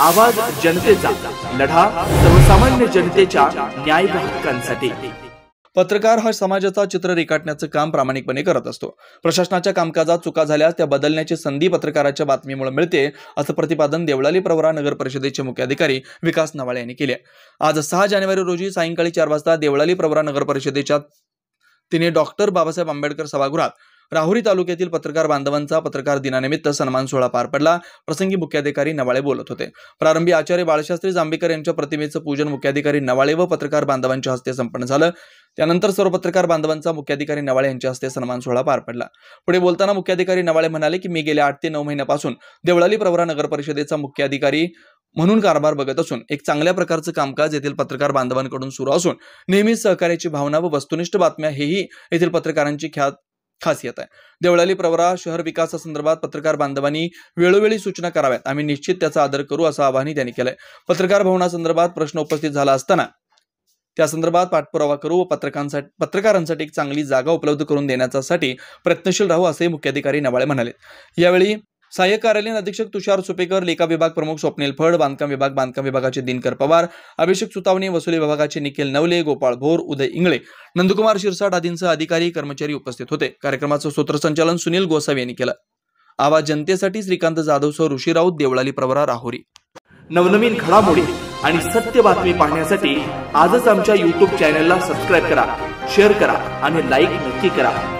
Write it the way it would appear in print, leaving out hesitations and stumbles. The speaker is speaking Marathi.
आवाज जनतेचा, लढा सर्वसामान्य जनतेच्या न्याय व हक्कांसाठी। पत्रकार हा समाजाचा चित्र रेखाटण्याचं काम प्रामाणिकपणे करत असतो। प्रशासनाच्या कामकाजात चुका झाल्यास त्या बदलण्याची संधी पत्रकाराच्या बातमीमुळे मिळते, असं प्रतिपादन देवळाली प्रवरा नगर परिषदेचे मुख्य अधिकारी विकास नवाळे यांनी केले। आज 6 जानेवारी रोजी सायंकाळी 4 वाजता देवळाली प्रवरा नगर परिषदेच्या तिने डॉक्टर बाबासाहेब आंबेडकर सभागृहात राहुरी तालुक्यातील पत्रकार बांधवांचा पत्रकार दिनानिमित्त सन्मान सोहळा पार पडला। प्रसंगी मुख्याधिकारी नवाळे बोलत होते। प्रारंभी आचार्य बाळशास्त्री जांभेकर यांच्या प्रतिमेचं पूजन मुख्याधिकारी नवाळे व पत्रकार बांधवांच्या हस्ते संपन्न झालं। त्यानंतर सर्व पत्रकार बांधवांचा मुख्याधिकारी नवाळे यांच्या हस्ते सन्मान सोहळा पार पडला। पुढे बोलताना मुख्याधिकारी नवाळे म्हणाले की मी गेल्या 8 ते 9 महिन्यापासून देवळाली प्रवरा नगर परिषदेचा मुख्य अधिकारी म्हणून कारभार बघत असून एक चांगल्या प्रकारचं कामकाज येथील पत्रकार बांधवांकडून सुरू असून नेहमीच सहकार्याची भावना व वस्तुनिष्ठ बातम्या हेही येथील पत्रकारांची खासियत आहे। देवळाली प्रवरा शहर विकासासंदर्भात पत्रकार बांधवांनी वेळोवेळी सूचना कराव्यात, आम्ही निश्चित त्याचा आदर करू असं आवाहन त्यांनी केलंय। पत्रकार भवनासंदर्भात प्रश्न उपस्थित झाला असताना त्या संदर्भात पाठपुरावा करू व पत्रकारांसाठी एक चांगली जागा उपलब्ध करून देण्यासाठी प्रयत्नशील राहू असे मुख्याधिकारी नवाळे म्हणाले। यावेळी सहाय्यक कार्यालयीन अधीक्षक तुषार सुपेकर, लेखा विभाग प्रमुख स्वप्नील फड, बांधकाम विभागाचे दिनकर पवार, अभिषेक सुतावणे, वसुली विभागाचे निखिल नवले, गोपाळ भोर, उदय इंगळे, नंदकुमार शिरसाट आदींसह अधिकारी कर्मचारी उपस्थित होते। कार्यक्रमाचं सूत्रसंचालन सुनील गोसावी यांनी केलं। आवाज जनतेसाठी श्रीकांत जाधवसह ऋषी राऊत, देवळाली प्रवरा, राहुरी। नवनवीन घडामोडी आणि सत्य बातमी पाहण्यासाठी आजच आमच्या YouTube चॅनलला सबस्क्राइब करा, शेअर करा आणि लाईक नक्की करा।